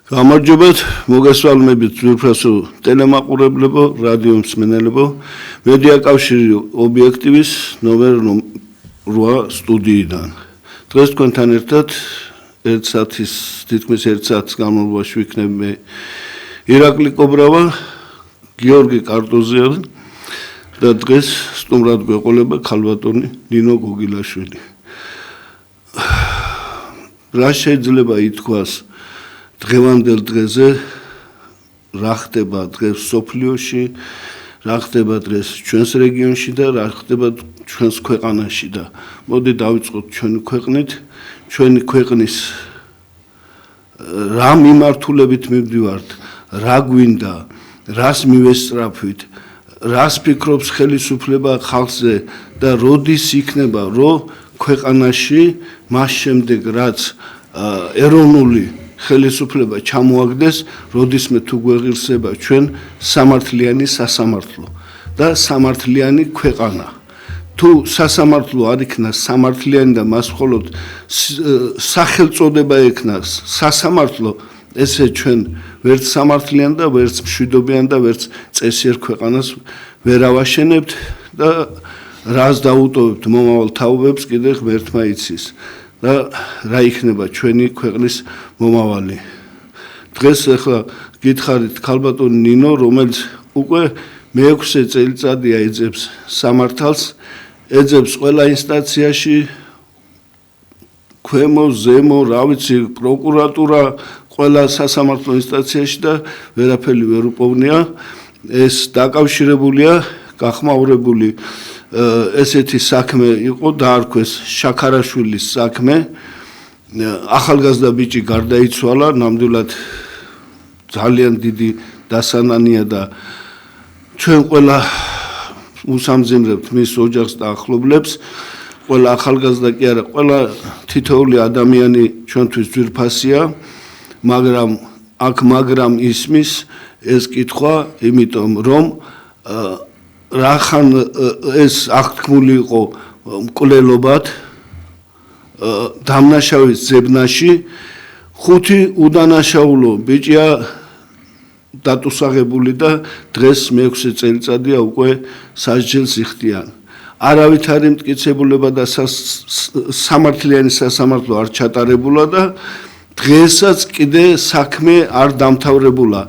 გამარჯობათ, მოგესალმებით ძვირფასო ტელემაყურებლებო, რადიო მსმენელებო, მედია კავშირი ობიექტივის ნომერ 8 სტუდიიდან. დღეს თქვენთან ერთად თითქმის 1 საათის განმავლობაში ვიქნებ მე ირაკლი კობრავა, გიორგი კარტოზიანი და დღეს სტუმრად გვეყოლება ქალბატონი ნინო გოგილაშვილი. რა შეიძლება ითქვას დღევანდელ დღეზე რა ხდება დღეს სოფლიოში, რა ხდება დღეს ჩვენს რეგიონში და რა ხდება ჩვენს ქვეყანაში და მოდი დავიწყოთ ჩვენი ქვეყნით, ჩვენი ქვეყნის რა მიმართულებით მივდივართ, რა გვინდა, რას მივესწრაფვით, რას ფიქრობს ხელისუფლება ხალხზე და როდის იქნება რომ ქვეყანაში მას შემდეგ რაც ეროვნული ხელისუფლება ჩამოაგდეს, როდისმე თუ გვეღირსება ჩვენ სამართლიანი სასამართლო და სამართლიანი ქვეყანა. თუ სასამართლო არ იქნას სამართლიანი და მას მხოლოდ სახელწოდება ექნას სასამართლო, ესე ჩვენ ვერც სამართლიან და ვერც მშვიდობიან და ვერც წესიერ ქვეყანას ვერ ავაშენებთ და რას დაუტოვებთ მომავალ თაობებს კიდე ღმერთმა იცის. და რა იქნება ჩვენი ქვეყნის მომავალი. დღეს ახლა გითხარით ქალბატონი ნინო, რომელიც უკვე მე-6 წელიწადია ეძებს სამართალს, ეძებს ყველა ინსტანციაში, ქვემო, ზემო, რა ვიცი, პროკურატურა, ყველა სასამართლო ინსტანციაში და ვერაფერი ვერ უპოვნია. ეს დაკავშირებულია, გახმაურებული ესეთი საქმე იყო დაარქვეს შაქარაშვილის საქმე. ახალგაზრდა ბიჭი გარდაიცვალა, ნამდვილად ძალიან დიდი დასანანია და ჩვენ ყველა უსამძიმრებთ მის ოჯახს და ახლობლებს. ყველა ახალგაზრდა კი არა, ყველა თითოეული ადამიანი ჩვენთვის ძვირფასია, მაგრამ ისმის ეს კითხვა, იმიტომ რომ რახან ეს აღთქმული იყო მკვლელობად დამნაშავის ძებნაში, 5 უდანაშაულო ბიჭია დატუსაღებული და დღეს მე-6 წელიწადია უკვე სასჯელს იხდიან. არავითარი მტკიცებულება და სამართლიანი სასამართლო არ ჩატარებულა და დღესაც კიდე საქმე არ დამთავრებულა.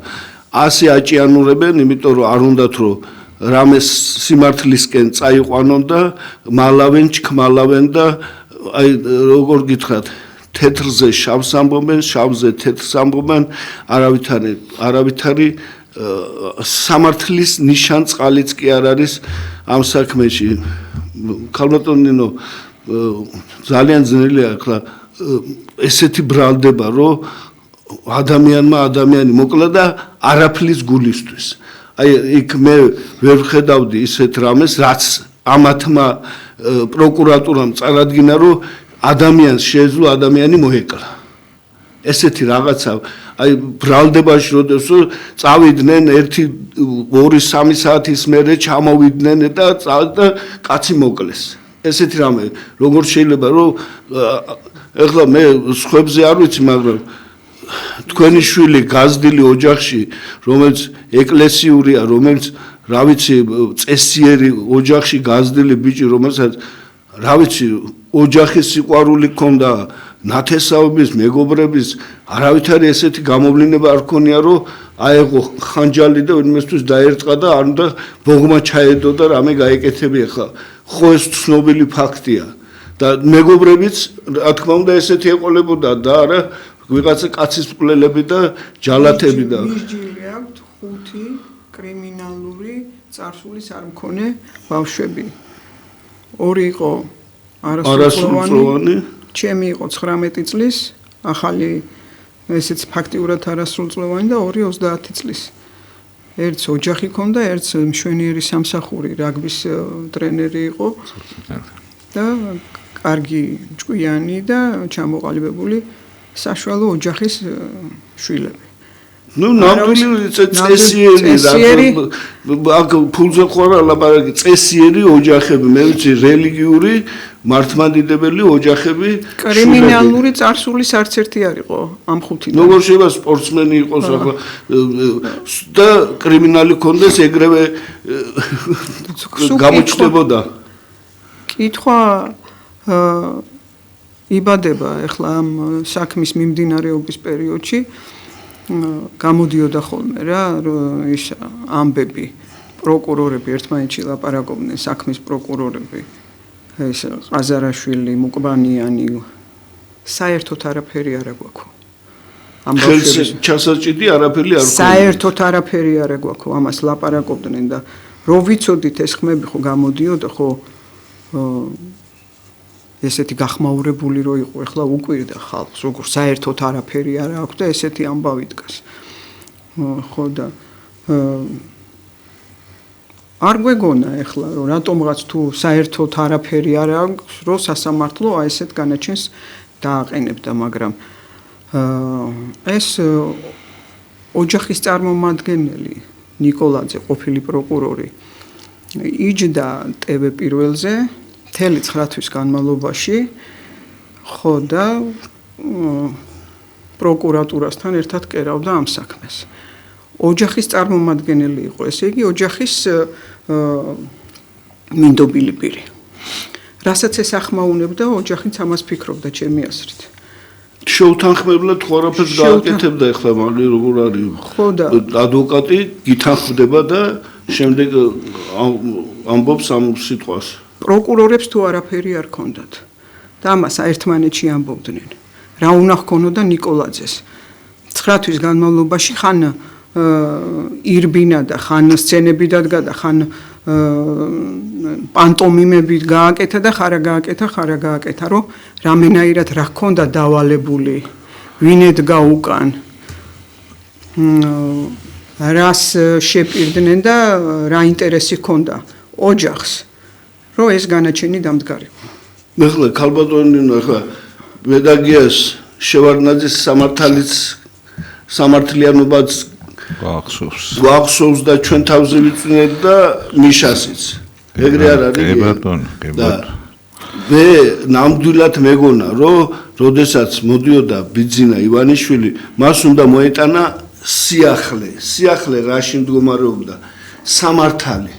ასე აჭიანურებენ, იმიტომ რომ არ უნდათ რომ რამე სიმართლისკენ წაიყვანონ და მალავენ, ჩქმალავენ და აი როგორ გითხრათ, თეთრზე შავს ამბობენ, შავზე თეთრს ამბობენ, არავითარი სამართლის ნიშანწყალიც კი არ არის ამ საქმეში. ქალბატონი ნინო, ძალიან ძნელია ახლა ესეთი ბრალდება, რომ ადამიანი მოკლა და არაფლის გულისთვის. აი იქ მე ვერ ვხედავდი ისეთ რამეს, რაც ამათმა პროკურატურამ წარადგინა, რომ ადამიანს შეეძლო ადამიანი მოეკლა. ესეთი რაღაცა, აი ბრალდებაში როდესაც წავიდნენ 1-2-3 საათის მერე ჩამოვიდნენ და კაცი მოკლეს. ესეთი რამე, როგორ შეიძლება რომ ეხლა მე სხვებზე არ ვიცი, მაგრამ თქვენი შვილი გაზრდილი ოჯახში, რომელიც ეკლესიურია, რომელიც რა ვიცი, წესიერი ოჯახში გაზრდილი ბიჭი, რომელსაც რა ვიცი, ოჯახის სიყვარული ჰქონდა, ნათესაობის, მეგობრების, არავითარი ესეთი გამოვლინება არ ჰქონია, რომ აეღო ხანჯალი და ვინმესთვის დაერწყა და არ უნდა ბოღმა ჩაედო და რამე გაეკეთებია. ხო ეს ცნობილი ფაქტია და მეგობრებიც, რა თქმა უნდა, ესეთი ეყოლებოდა და არა ვიღაცა კაცის მკვლელები და ჯალათები და მისჯილი აქვთ 5 კრიმინალური წარსულის არ მქონე ბავშვები. 2 იყო არასრულწლოვანი, ჩემი იყო 19 წლის, ახალი ესეც ფაქტიურად არასრულწლოვანი და 2 30 წლის. ერთს ოჯახი ჰქონდა, ერთს მშვენიერი სამსახური, რაგბის ტრენერი იყო და კარგი ჭკვიანი და ჩამოყალიბებული საშუალო ოჯახის შვილები. ну ნამდვილი წესიერი აქ ფულზე ხوار ლაპარაკი წესიერი ოჯახები მე ვიცი რელიგიური მართლმადიდებელი ოჯახები კრიმინალური წარსულის არც ერთი არ იყო ამ ხუთიდან როგორ შეიძლება სპორტსმენი იყოს ახლა და კრიმინალი კონდეს ეგრევე გამოჩნდებოდა კითხვა იბადება ახლა ამ საქმის მიმდინარეობის პერიოდში გამოდიოდა ხოლმე რა ის ამბები პროკურორები ერთმანეთში ლაპარაკობდნენ საქმის პროკურორები ეს ყაზარაშვილი მუკბანიანი საერთოდ არაფერი არ აგვაქვს ამ ბავშვების ჩასაჭიდი არაფერი არ გვაქვს საერთოდ არაფერი არ აგვაქვს ამას ლაპარაკობდნენ და რო ვიცოდით ეს ხმები ხო გამოდიოდა ხო ესეთი გახმაურებული რო იყო ახლა უკვირდა ხალხს როგორ საერთოდ არაფერი არ აქვს და ესეთი ამბავი დგას ხო და არ გვეგონა ახლა რომ რატომღაც თუ საერთოდ არაფერი არ აქვს რო სასამართლო აი ესეთ განაჩენს დააყენებდა მაგრამ ეს ოჯახის წარმომადგენელი ნიკოლაძე ყოფილი პროკურორი იჯდა ტევ პირველზე მთელი 9 თვის განმავლობაში ხო და პროკურატურასთან ერთად კერავდა ამ საქმეს. ოჯახის წარმომადგენელი იყო, ესე იგი ოჯახის მინდობილი პირი. რასაც ეს ახმაუნებდა, ოჯახიც ამას ფიქრობდა ჩემი აზრით. შეუთანხმებლად ხო არაფერს გააკეთებდა ახლა მალე როგორ არის? ხო და ადვოკატი გითანხმდება და შემდეგ ამბობს ამ სიტყვას. პროკურორებს თუ არაფერი არ ქონდათ და ამას ერთმანეთში ამბობდნენ. რა უნდა ჰქონოდა ნიკოლაძეს? 9 თვის განმავლობაში ხან ირბინა და ხან სცენები დადგა და ხან პანტომიმები გააკეთა და ხარა გააკეთა, რომ რამენაირად რა ჰქონდა დავალებული, ვინ ედგა უკან, რას შეპირდნენ და რა ინტერესი ჰქონდა ოჯახს, რომ ეს განაჩენი დამდგარიყო. ახლა ქალბატონინო ახლა მედაგიას შევარდნაძის სამართლიანობაც გვახსოვს და ჩვენ თავზე ვიწვნეთ და მიშასიც. ეგრე არ არის? კი ბატონო. მე ნამდვილად მეგონა, რომ როდესაც მოდიოდა ბიძინა ივანიშვილი, მას უნდა მოეტანა სიახლე რაში მდგომარეობდა სამართალი.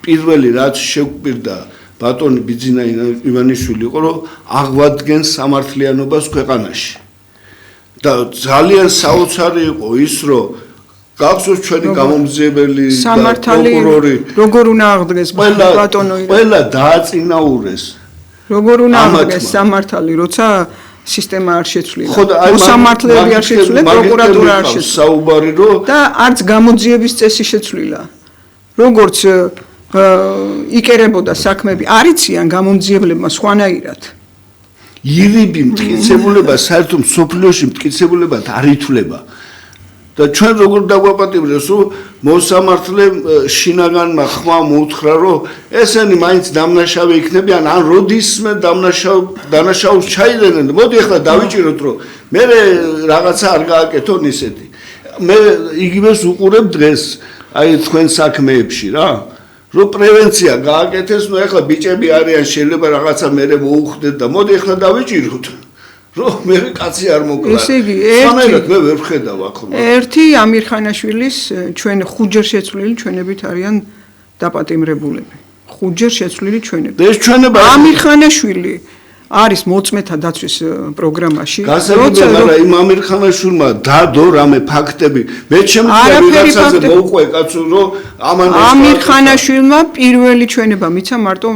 პირველი რაც შეგვპირდა ბატონი ბიძინა ივანიშვილი იყო, რომ აღვადგენ სამართლიანობას ქვეყანაში. და ძალიან საოცარი იყო ის, რომ გახსოვს ჩვენი გამომძიებელი და პროკურორი როგორ უნდა აღდგეს ბატონო ყველა დააწინაურეს როგორ უნდა აღდგეს სამართალი როცა სისტემა არ შეცვლილა მოსამართლეები არ შეცვლილა პროკურატურა არ შეცვლილა საუბარი რომ და არც გამოძიების წესი შეცვლილა როგორც იკერებოდა საქმეები არიციან გამომძიებლებმა სხვანაირად ირიბი მტკიცებულება საერთოდ სოფლიოში მტკიცებულებად არ ითვლება და ჩვენ როგორ დაგვაპატიმრეს რომ მოსამართლემ შინაგანმა ხმა მოუთხრა რომ ესენი მაინც დამნაშავე იქნებიან ან როდისმე დანაშაულს ჩაიდენენ მოდი ახლა დავიჭიროთ რომ მე რაღაცა არ გააკეთონ ისეთი მე იგივეს უყურებ დღეს აი თქვენ საქმეებში რა რომ პრევენცია გააკეთეს ნუ ახლა ბიჭები არიან შეიძლება რაღაცა მე მოუხდეთ და მოდი ახლა დავიჭიროთ რომ მე კაცი არ მოკლა. ესე იგი, მე ვერ ვხედავ ახლა. ერთი ამირხანაშვილის ჩვენ 5 ჯერ შეცვლილი ჩვენებით არიან დაპატიმრებულები. 5 ჯერ შეცვლილი ჩვენები. ეს ჩვენება ამირხანაშვილი არის მოწმეთა დაცვის პროგრამაში. როცა იმ ამირხანაშვილმა დადო რამე ფაქტები. მე შემიძლია ვიღაცაზე მოვყვე კაცო რომ ამან ამირხანაშვილმა პირველი ჩვენება მიცა მარტო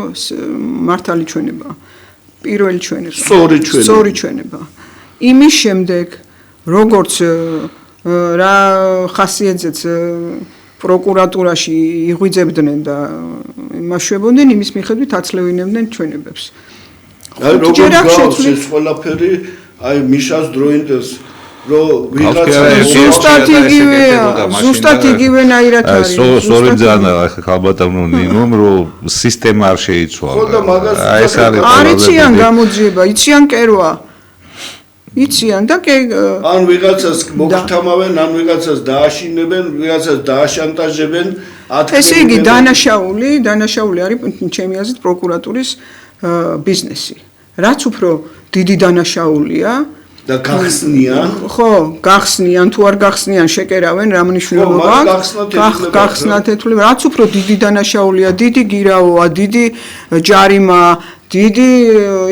მართალი ჩვენება. პირველი ჩვენება. სწორი ჩვენება. იმის შემდეგ როგორც რა ხასიათზეც პროკურატურაში იღვიძებდნენ და იმაშვებოდნენ, იმის მიხედვით აცლევინებდნენ ჩვენებებს. აი როგორ გავს ეს ყველაფერი, აი მიშას დროინდელს რომ ვიღაცა ზუსტად იგივენაირად არის. სწორი ძანა ახლა ქალბატონო ნინომ რომ სისტემა არ შეიცვალა. ხო და მაგას ეს არის არიციან გამოძიება, იციან კერვა. იციან და ან ვიღაცას მოგთამავენ, ან ვიღაცას დააშინებენ, ვიღაცას დააშანტაჟებენ, ესე იგი დანაშაული არის ჩემი აზრით პროკურატურის ბიზნესი. რაც უფრო დიდი დანაშაულია და გახსნიან. ხო, გახსნიან თუ არ გახსნიან, შეკერავენ რა მნიშვნელობა აქვს. გახსნათ ეთვლება, რაც უფრო დიდი დანაშაულია, დიდი გირაოა, დიდი ჯარიმა, დიდი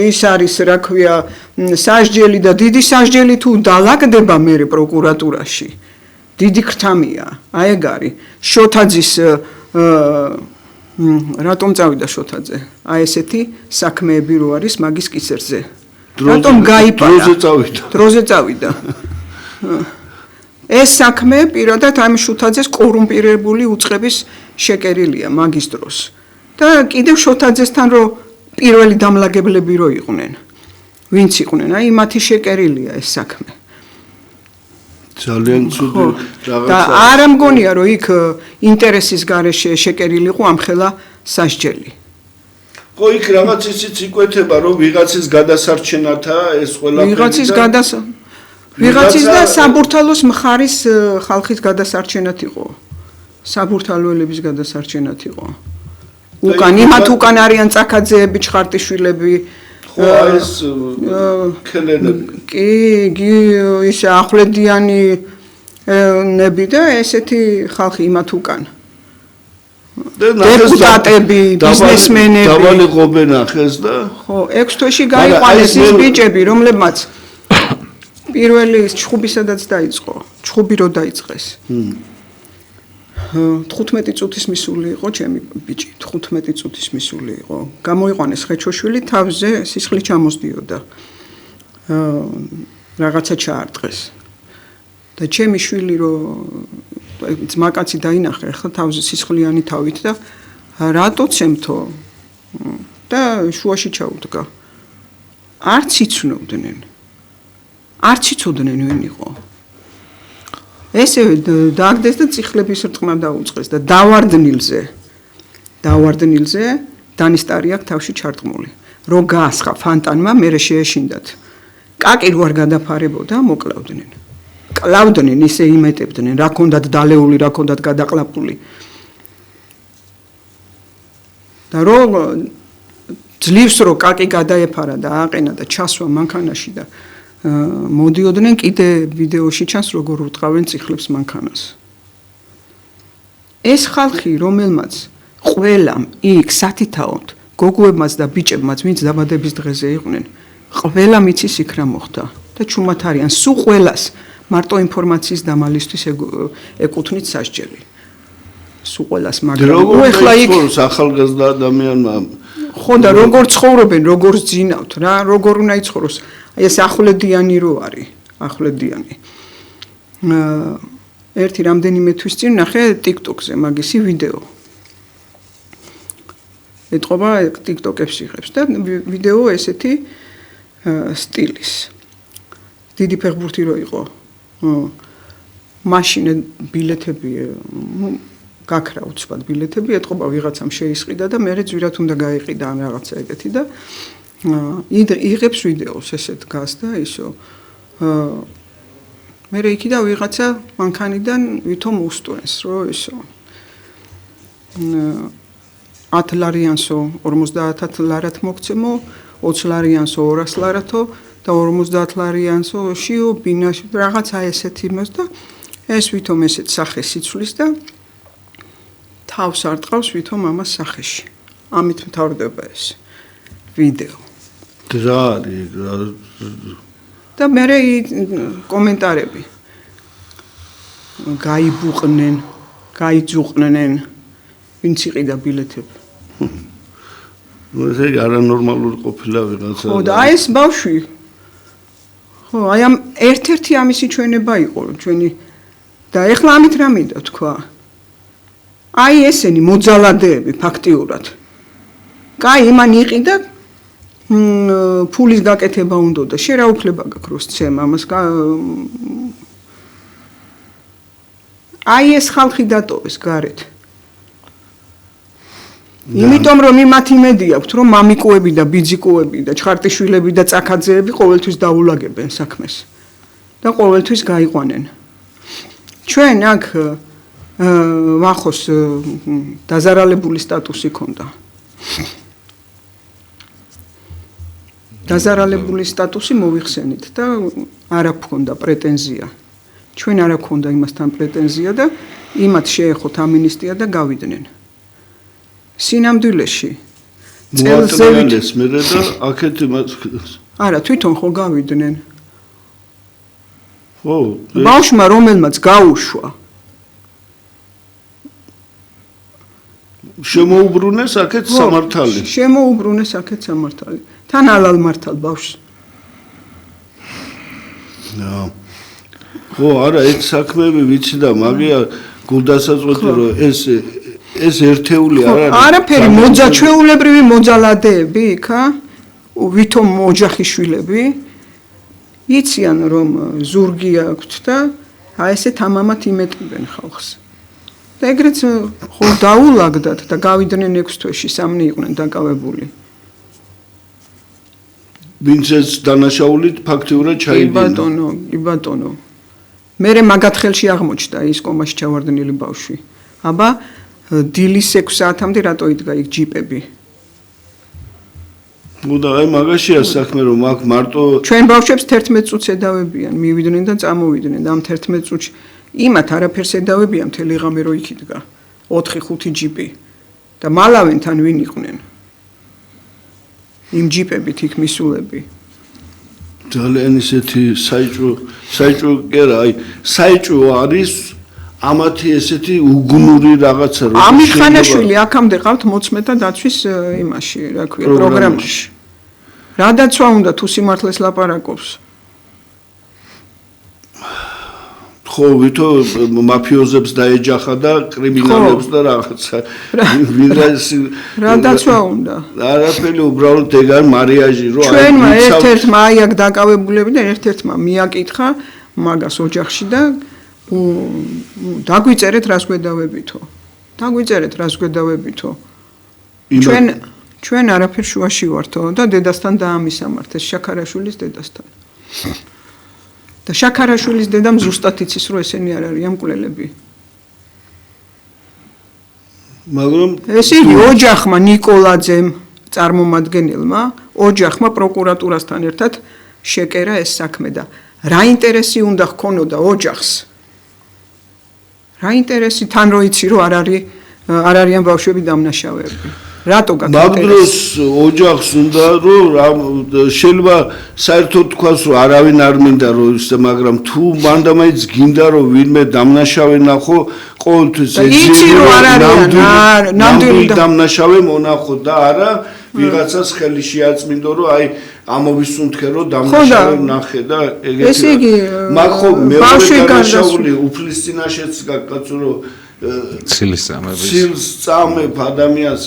ის არის, რა ქვია, სასჯელი და დიდი სასჯელი თუ დალაგდება მე პროკურატურაში. დიდი ქრთამია, აი ეგ არის. შოთაძის რატომ წავიდა შოთაძე? აი ესეთი საქმეები რო არის მაგის კისერზე. რატომ გაიპარა? დროზე წავიდა. ეს საქმე პირადად ამ შოთაძეს კორუმპირებული უწყების შეკერილია მაგის დროს. და კიდევ შოთაძესთან რო პირველი დამლაგებლები რო იყვნენ. ვინც იყვნენ? აი მათი შეკერილია ეს საქმე. ძალიან ცუდი რაღაცა. და არ ამგონია რომ იქ ინტერესის გარეშე შეკერილიყო ამხელა სასჯელი. ხო, იქ რაღაც ისიც იკვეთება, რომ ვიღაცის გადასარჩენათა ეს ყველაფერი. ვიღაცის და საბურთალოს მხარის ხალხის გადასარჩენად იყო. საბურთალოელების გადასარჩენად იყო. უკან არიან წაქაძეები, ჩხარტიშვილები. ხო, ეს ქელენები. კი, ის ახვლედიანი ნები და ესეთი ხალხი იმათ უკან. დეპუტატები, ბიზნესმენები. დავალი ღობე ნახეს და ხო, 6 თვეში გაიყვანეს ის ბიჭები, რომლებმაც პირველი ჩხუბი სადაც დაიწყო, ჩხუბი რო დაიწყეს. 15 წუთის მისული იყო ჩემი ბიჭი, 15 წუთის მისული იყო. გამოიყვანეს ხეჩოშვილი, თავზე სისხლი ჩამოსდიოდა. რაღაცა ჩაარტყეს. და ჩემი შვილი რო ძმაკაცი დაინახე, ახლა თავზე სისხლიანი თავით და რატო ცემთო? და შუაში ჩაუდგა. არც იცნობდნენ. არც იცოდნენ ვინ იყო. ესევე დააგდეს და წიხლების რტყმა დაუწყეს და დავარდნილზე დანისტარი აქვს თავში ჩარტყმული. რო გაასხა ფანტანმა, მერე შეეშინდათ. კაკი რო არ გადაფარებოდა, მოკლავდნენ. კლავდნენ, ისე იმეტებდნენ, რა ქონდათ დალეული, რა ქონდათ გადაყლაპული. და რო ძლივს რო კაკი გადაეფარა და აყენა და ჩასვა მანქანაში და მოდიოდნენ, კიდე ვიდეოში ჩანს როგორ უტყავენ წიხლებს მანქანას. ეს ხალხი, რომელმაც ყველამ იქ სათითაოდ გოგოებმაც და ბიჭებმაც, ვინც დაბადების დღეზე იყვნენ, ყველამ იცის იქ რა მოხდა და ჩუმად არიან სულ ყველას მარტო ინფორმაციის დამალისთვის ეკუთვნით სასჯელი. სულ ყველას მაგრამ ეხლა იქ ახალგაზრდა ადამიანმა ხო და როგორ ცხოვრობენ, როგორ ძინავთ რა, როგორ უნდა იცხოვროს. აი ეს ახვლედიანი რო არის, ახვლედიანი. ერთი რამდენიმე თვის წინ ნახე TikTok-ზე მაგისი ვიდეო. ეთყობა TikTok-ებს იღებს და ვიდეო ესეთი სტილის. დიდი ფეხბურთი რო იყო. მაშინე ბილეთები გაქრა უცბად ბილეთები, ეთყობა ვიღაცამ შეისყიდა და მერე ძვირად უნდა გაიყიდა ამ რაღაცა ეგეთი და იღებს ვიდეოს ესე დგას და ისო მერე იქიდა ვიღაცა მანქანიდან ვითომ უსტვენს რო ისო 10 ლარიანსო 50 ლარად მოგცემო 20 ლარიანსო 200 ლარათო და 50 ლარიანსო შიო ბინაში რაღაცა ესეთი იმას და ეს ვითომ ესეთ სახე სიცვლის და თავს არ ტყავს ვითომ ამას სახეში ამით მთავრდება ეს ვიდეო და მერე კომენტარები გაიბუყნენ გაიძუყნენ ვინც იყიდა ბილეთები ესე არანორმალური ყოფილა ვიღაცა ხო და აი ეს ბავშვი ხო აი ამ ერთ-ერთი ამისი ჩვენება იყო ჩვენი და ეხლა ამით რა მინდა თქვა აი ესენი მოძალადეები ფაქტიურად კაი იმან იყიდა ფულის გაკეთება უნდა და შე რა უფლება გაქვს როს ცემ ამას აი ეს ხალხი დატოვეს გარეთ იმიტომ რომ იმათ იმედი აქვთ რომ მამიკოები და ბიძიკოები და ჩხარტიშვილები და წაქაძეები ყოველთვის დაულაგებენ საქმეს და ყოველთვის გაიყვანენ. ჩვენ აქ ვახოს დაზარალებული სტატუსი ქონდა. დაზარალებული სტატუსი მოვიხსენით და არ აქვს პრეტენზია. ჩვენ არ აქვს იმასთან პრეტენზია და იმათ შეეხოთ ამინისტია და გავიდნენ. სინამდვილეში მოატრიალეს მე და აქეთ იმას არა თვითონ ხო გავიდნენ. ხო ბავშვმა რომელმაც გაუშვა შემოუბრუნეს აქეთ სამართალი. შემოუბრუნეს აქეთ სამართალი. თან ალალ მართალ ბავშვს. ხო არა ეს საქმეები ვიცი და მაგია გულდასაწყვეტი რომ ეს ერთეული არ არის. არაფერი მოძაჩვეულებრივი მოძალადეები იქა ვითომ ოჯახიშვილები იციან რომ ზურგი აქვთ და აი ესე თამამად იმეტებენ ხალხს. და ეგრეც ხო დაულაგდათ და გავიდნენ 6 თვეში სამნი იყვნენ დაკავებული. ვინც ეს დანაშაულით ფაქტიურად ჩაიდინა. კი ბატონო. მერე მაგათ ხელში აღმოჩნდა ის კომაში ჩავარდნილი ბავშვი. აბა დილის 6 საათამდე რატო იდგა იქ ჯიპები? ნუ და აი მაგაშია საქმე რომ აქ მარტო ჩვენ ბავშვებს 11 წუთს ედავებიან, მივიდნენ და წამოვიდნენ. ამ 11 წუთში იმათ არაფერს ედავებიან მთელი ღამე რო იქ იდგა. 4-5 ჯიპი და მალავენთან ვინ იყვნენ? იმ ჯიპებით იქ მისულები. ძალიან ისეთი საჭო კი არა, აი საჭო არის ამათი ესეთი უგუნური რაღაცა რომ ამიხანაშვილი აქამდე ყავთ მოწმეთა დაცვის იმაში, რა ქვია, პროგრამაში. რა დაცვა უნდა თუ სიმართლეს ლაპარაკობს? ხო, ვითო მაფიოზებს დაეჯახა და კრიმინალებს და რაღაცა. რა დაცვა უნდა? არაფერი უბრალოდ ეგარ მარიაჟი რო აი ჩვენმა ერთ-ერთმა აი აქ დაკავებულები და ერთ-ერთმა მიაკითხა მაგას ოჯახში და დაგვიწერეთ რას გვედავებითო. დაგვიწერეთ რას გვედავებითო. ჩვენ არაფერ შუაში ვართო და დედასთან დაამისამართეს შაქარაშვილის დედასთან. და შაქარაშვილის დედამ ზუსტად იცის რომ ესენი არ არიან მკვლელები. მაგრამ ესე იგი ოჯახმა ნიკოლაძემ წარმომადგენელმა ოჯახმა პროკურატურასთან ერთად შეკერა ეს საქმე და რა ინტერესი უნდა ჰქონოდა ოჯახს? რა ინტერესი თან რო იცი რომ არ არიან ბავშვები დამნაშავეები? რატო გაკეთეს? მაგდროს ოჯახს უნდა რომ შეიძლება საერთოდ თქვას რომ არავინ არ მინდა რომ ისე მაგრამ თუ მანდამაიც გინდა რომ ვინმე დამნაშავე ნახო ყოველთვის იცი რომ არ არიან ნამდვილი დამნაშავე მონახო და არა ვიღაცას ხელი შეაწმინდო რომ აი ამოვისუნთქე რომ დამნაშავე ნახე და ეგეთი ესე იგი მაგ ხო მეორე დამნაშავული უფლის წინაშეც გაკაცო რომ ცილის წამების ცილის წამებ ადამიანს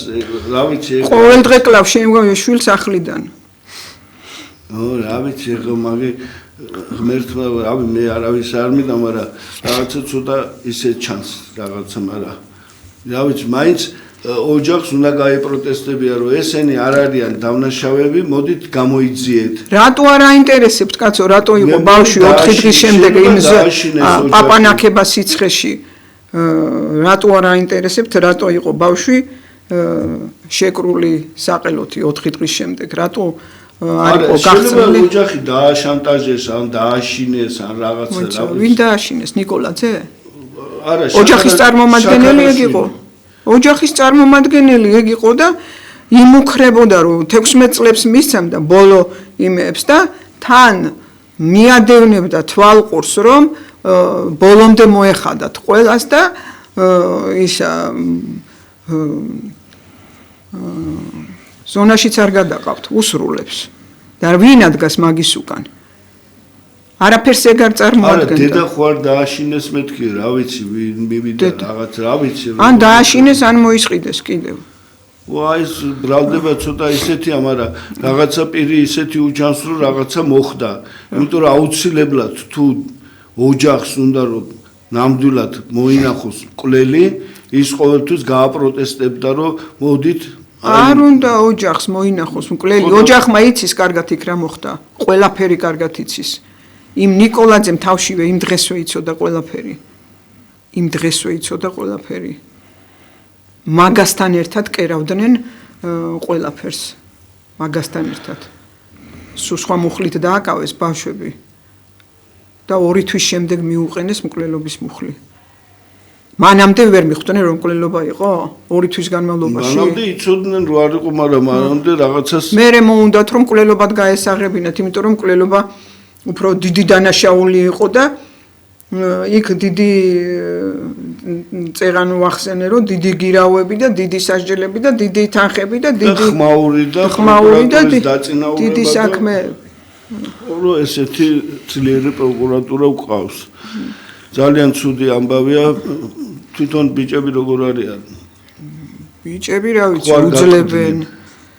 რა ვიცი ყოველ დღე კლავ შემგვია შვილს ახლიდან რა ვიცი მაგე ღმერთმა რავი მე არავის არ მინდა მაგრამ რაღაცა ცოტა ისე ჩანს რაღაცა მაგრამ რა ვიცი მაინც ოჯახს უნდა გაეპროტესტებია რომ ესენი არ არიან დამნაშავეები მოდით გამოიძიეთ რატო არ აინტერესებთ კაცო რატო იყო ბავშვი 4 დღის შემდეგ იმ პაპანაკება სიცხეში რატო არ აინტერესებთ რატო იყო ბავშვი შეკრული საყელოთი 4 დღის შემდეგ რატო არ იყო გახსნილი ოჯახი დააშანტაჟეს ან დააშინეს ან რაღაცა ვინ დააშინეს ნიკოლაძე არა ოჯახის წარმომადგენელი ეგ იყო ოჯახის წარმომადგენელი ეგ იყო და იმუქრებოდა რომ 16 წლებს მისცემდა ბოლო იმებს და თან მიადევნებდა თვალყურს რომ ბოლომდე მოეხადათ ყველას და ისა ზონაშიც არ გადაყავთ უსრულებს და ვინ ადგას მაგის უკან არაფერს ეგ არ წარმოადგენდა არა დედა ხوار დააშინეს მეთქი რა ვიცი ვინ მივიდა რაღაც რა ვიცი ან დააშინეს ან მოისყიდეს კიდევ ვაი ბრალდება ცოტა ისეთია მაგრამ რაღაცა პირი ისეთი უჩანს რომ რაღაცა მოხდა იმიტომ რომ აუცილებლად თუ ოჯახს უნდა რომ ნამდვილად მოინახოს მკვლელი ის ყოველთვის გააპროტესტებდა, რომ მოდით არ უნდა ოჯახს მოინახოს მკვლელი. ოჯახმა იცის კარგად იქ რა მოხდა. ყველაფერი კარგად იცის. იმ ნიკოლაძემ თავშივე იმ დღესვე იცოდა ყველაფერი. იმ დღესვე იცოდა ყველაფერი. მაგასთან ერთად კერავდნენ ყველაფერს. მაგასთან ერთად. სულ სხვა მუხლით დააკავეს ბავშვები. და 2 თვის შემდეგ მიუყენეს მკვლელობის მუხლი. მანამდე ვერ მიხვდნენ რომ მკვლელობა იყო 2 თვის განმავლობაში. მანამდე იცოდნენ რომ არ იყო, მაგრამ მანამდე რაღაცას მერე მოუნდათ რომ მკვლელობად გაესაღებინათ, იმიტომ რომ მკვლელობა უფრო დიდი დანაშაული იყო და იქ დიდი წერან ვახსენე რომ დიდი გირავები და დიდი სასჯელები და დიდი თანხები და დიდი ხმაური და დაწინაურება დიდი საქმეები. რომ ესეთი ძლიერი პროკურატურა გვყავს. ძალიან ცუდი ამბავია, თვითონ ბიჭები როგორ არიან? ბიჭები რა ვიცი, უძლებენ.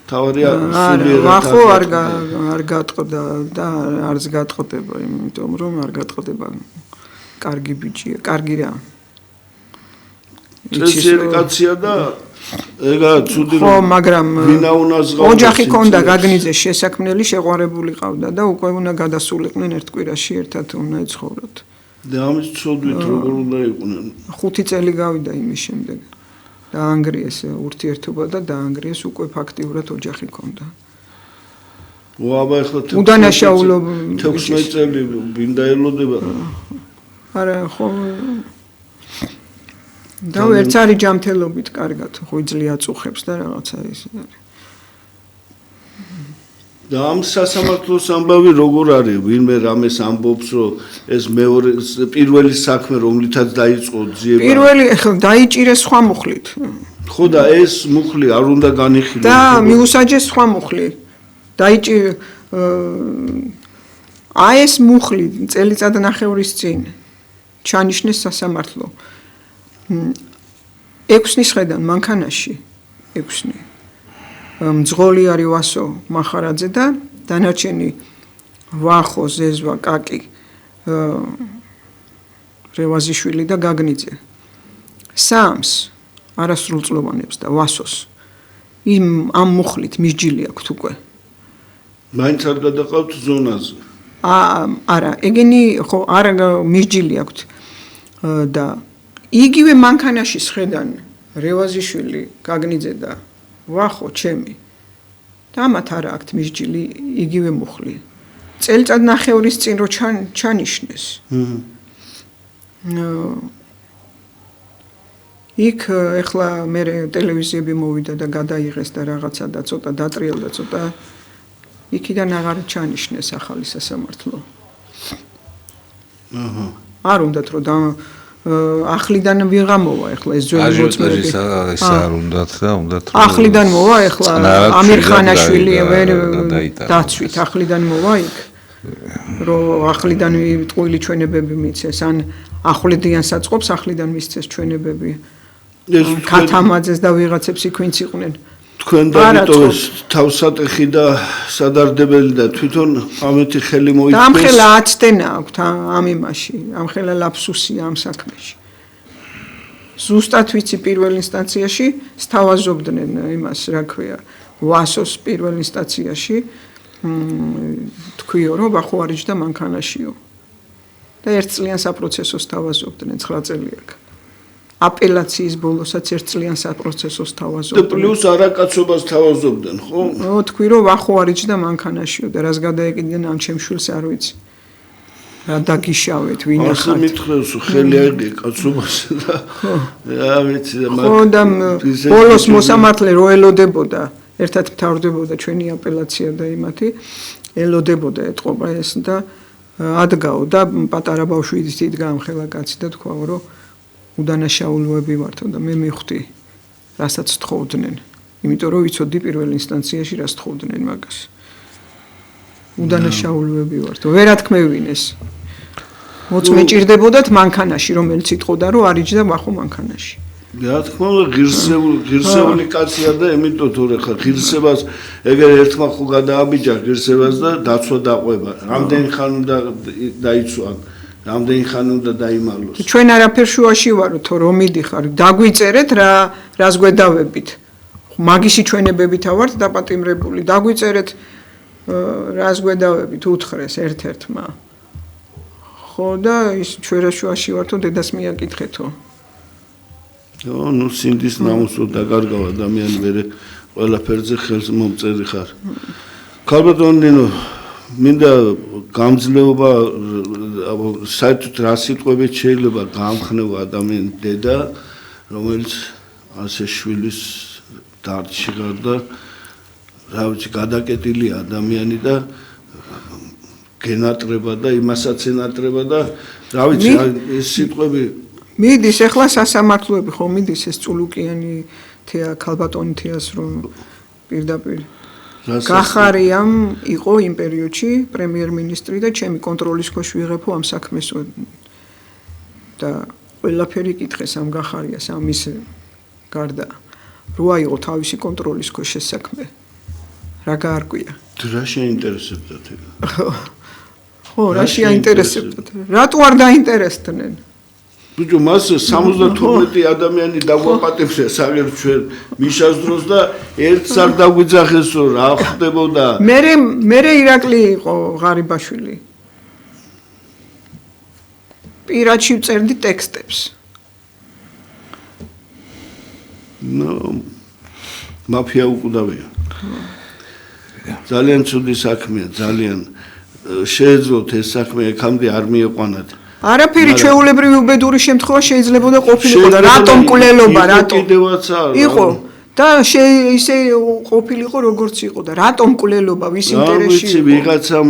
თავარია ახო არ გატყდა და არც გატყდება, იმიტომ რომ არ გატყდება. კარგი ბიჭია, კარგი რა. წესიერი კაცია და ეგა ცუდი ხო, მაგრამ ვინა უნაზღაურებს. ოჯახი ქონდა გაგნიძეს შესაქმნელი, შეყვარებული ყავდა და უკვე უნდა გადასულიყვნენ ერთ კვირაში ერთად უნდა ეცხოვროთ. და ამის ცოდვით როგორ უნდა იყვნენ? 5 წელი გავიდა იმის შემდეგ. დაანგრიეს ურთიერთობა და დაანგრიეს უკვე ფაქტიურად ოჯახი ქონდა. აბა ახლა უდანაშაულობა 16 წელი ვინ დაელოდება? არა ხო და ერთ არის ჯანმრთელობით კარგად, ხო იძლია აწუხებს და რაღაცა ის არის. და ამ სასამართლოს ამბავი როგორ არის? ვინმე რამეს ამბობს, რომ ეს მეორე პირველი საქმე რომლითაც დაიწყო ძიება. პირველი ახლა დაიჭირეს სხვა მუხლით. ხო და ეს მუხლი არ უნდა განიხილოს. და მიუსაჯეს სხვა მუხლი. ეს მუხლი წელიწად ნახევრის წინ ჩანიშნეს სასამართლო. 6-ნის ხედან მანქანაში 6. მძღოლი არის ვასო მახარაძე და დანარჩენი ვახო ზეზვა კაკი რევაზიშვილი და გაგნიძე. 3-ს არასრულწლოვანებს და ვასოს ამ მუხლით მისჯილი აქვთ უკვე. მაინც არ გადაყავთ ზონაზე. არა, ეგენი ხო არ მისჯილი აქვთ და იგივე მანქანაში სხედან რევაზიშვილი, გაგნიძე და ვახო ჩემი. და ამათ არა აქვთ მისჯილი იგივე მუხლი. წელიწად ნახევრის წინ რო ჩანიშნეს. იქ ეხლა მე ტელევიზიები მოვიდა და გადაიღეს და რაღაცა და ცოტა დატრიალდა ცოტა. იქიდან აღარ ჩანიშნეს ახალი სასამართლო. არ უნდათ რომ ახლიდან ვიღა მოვა ეხლა ეს ძველი მოწმეები. ეს არ უნდათ და უნდათ ახლიდან მოვა ეხლა ამირხანაშვილი დაცვით ახლიდან მოვა იქ. რომ ახლიდან ტყუილი ჩვენებები მიცეს ან ახლედიან საწყობს ახლიდან მისცეს ჩვენებები. ქათამაძეს და ვიღაცებს იქვინც იყვნენ. თქვენ დაიტოვეს თავსატეხი და სადარდებელი და თვითონ ამეთი ხელი მოიწეს. ამხელა აცდენა აქვთ ამ იმაში, ამხელა ლაფსუსია ამ საქმეში. ზუსტად ვიცი პირველ ინსტანციაში სთავაზობდნენ იმას, რა ქვია, ვასოს პირველ ინსტანციაში თქვიო რომ ვახო არიჯდა მანქანაშიო. და 1 წლიან საპროცესო სთავაზობდნენ 9 წელი აქ. აპელაციის ბოლოსაც 1 წლიან საპროცესო სთავაზობდნენ. და პლუს არაკაცობას სთავაზობდნენ, ხო? თქვი რომ ვახო არიჯდა მანქანაშიო და რას გადაეკიდნენ ამ ჩემშვილს არ ვიცი. რა დაგიშავეთ, ვინ ახალ. ასე მithრევს ხელი აიღე კაცობას და რა ვიცი და ხო და ბოლოს მოსამართლე რო ელოდებოდა, ერთად მთავრდებოდა ჩვენი აპელაცია და იმათი, ელოდებოდა ეთყობა ეს და ადგაო და პატარა ბავშვით იდგა ამ ხელა კაცი და თქვა რომ უდანაშაულოები ვართო და მე მივხვდი რასაც თხოვდნენ. იმიტომ რომ ვიცოდი პირველ ინსტანციაში რას თხოვდნენ მაგას. უდანაშაულოები ვართო. ვერა თქმევინეს. მოწმე ჭირდებოდათ მანქანაში, რომელიც იტყოდა რომ არიჯდა ვახო მანქანაში. რა თქმა უნდა ღირსეული კაცია და ემიტო თორე ხა ღირსებას ეგერ ერთმა ხო გადააბიჯა ღირსებას და დაცვა დაყვება. რამდენი ხანი დაიცვა რამდენი ხანი უნდა დაიმალოს. ჩვენ არაფერ შუაში ვარო, თუ რომ მიდიხარ, დაგვიწერეთ რას გვედავებით. მაგისი ჩვენებებით ავართ დაპატიმრებული. დაგვიწერეთ რას გვედავებით უთხრეს ერთ-ერთმა. ხო და ის ჩვენ რა შუაში ვართო დედას მიაკითხეთო. ნუ სინდის ნამუსო დაკარგავ ადამიანი მერე ყველაფერზე ხელს მომწერი ხარ. ქალბატონო ნინო მინდა გამძლეობა საერთოდ რა სიტყვებით შეიძლება გამხნევა ადამიანი დედა რომელიც ასე შვილის დარჩი გარდა რა ვიცი გადაკეტილი ადამიანი და გენატრება და იმასაც ენატრება და რა ვიცი ეს სიტყვები მიდის ახლა სასამართლოები ხო მიდის ეს წულუკიანი თეა ქალბატონი თეას რომ პირდაპირ გახარიამ იყო იმ პერიოდში პრემიერ-მინისტრი და ჩემი კონტროლის ქვეშ ვიღებო ამ საქმეს და ყველაფერი კითხეს ამ გახარიას ამის გარდა როა იყო თავისი კონტროლის ქვეშ ეს საქმე რა გაარკვია რა შეინტერესებდა ხო რა შეინტერესებდა რატო არ დაინტერესდნენ ბიჭო მას 72 ადამიანი დაგვაპატებსა საგერ ჩვენ მიშას დროს და ერთს არ დაგვიძახესო რა ხდებოდა მე ირაკლი იყო ღარიბაშვილი პირადში ვწერდი ტექსტებს მაფია უკვდავია ძალიან ცუდი საქმეა ძალიან შეეძლოთ ეს საქმე ეკამდე არ მიიყვანათ არაფერი ჩვეულებრივი უბედური შემთხვევა შეიძლება და ყოფილიყო და რატომ კვლელობა რატომ იყო და ისე ყოფილიყო როგორც იყო და რატომ კვლელობა ვის ინტერესში იყო ვიღაცამ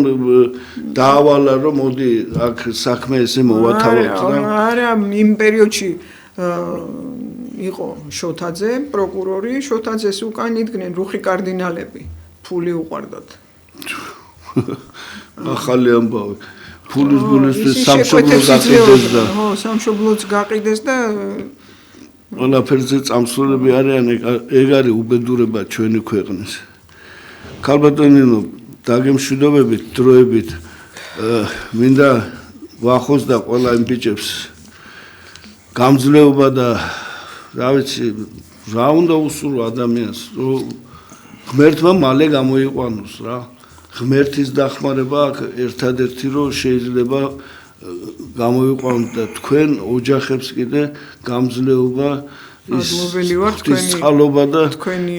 დაავალა რომ მოდი აქ საქმე ესე მოვათავოთ რა არა იმ პერიოდში იყო შოთაძე პროკურორი შოთაძეს უკან იდგნენ რუხი კარდინალები ფული უყარდათ ახალი ამბავი ფულის გულისთვის სამშობლოს გაყიდეს და ხო სამშობლოც გაყიდეს და ყველაფერზე წამსვლელები არიან ეგ არის უბედურება ჩვენი ქვეყნის ქალბატონინო დაგემშვიდობებით დროებით მინდა ვახოს და ყველა იმ ბიჭებს გამძლეობა და რა ვიცი რა უნდა უსურვო ადამიანს რომ ღმერთმა მალე გამოიყვანოს რა ღმერთის დახმარება აქ ერთადერთი რომ შეიძლება გამოიყვანოთ და თქვენ ოჯახებს კიდე გამძლეობა ის წყალობა და ჩვენი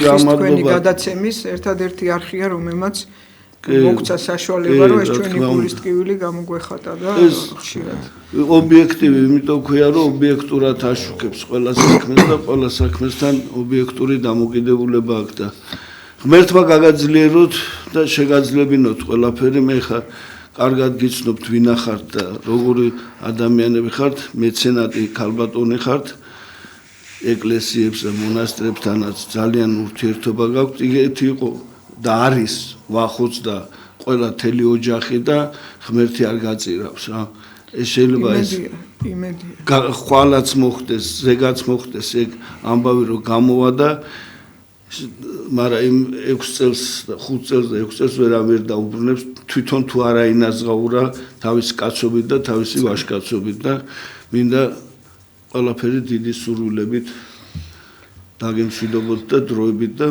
რამადობა გადაცემის ერთადერთი არხია რომელმაც მოგცა საშუალება რომ ეს ჩვენი გულის ტკივილი გამოგვეხატა და ხშირად ობიექტივი იმიტომ ქვია რომ ობიექტურად აშუქებს ყველა საქმეს და ყველა საქმესთან ობიექტური დამოკიდებულება აქვს და ღმერთმა გაგაძლიეროთ და შეგაძლებინოთ ყველაფერი მე ხარ კარგად გიცნობთ ვინა ხართ და როგორი ადამიანები ხართ მეცენატი ქალბატონი ხართ ეკლესიებს და მონასტრებთანაც ძალიან ურთიერთობა გაქვთ იგეთი იყო და არის ვახოც და ყველა თელი ოჯახი და ღმერთი არ გაწირავს რა ეს შეიძლება ეს იმედია ხვალაც მოხდეს ზეგაც მოხდეს ეგ ამბავი რომ გამოვა და მაგრამ იმ 6 წელს და 5 წელს და 6 წელს ვერავერ დაუბრუნებს თვითონ თუ არა ინაზღაურა თავისი კაცობით და თავისი ვაჟკაცობით და მინდა ყველაფერი დიდი სურვილებით დაგემშვიდობოთ და დროებით და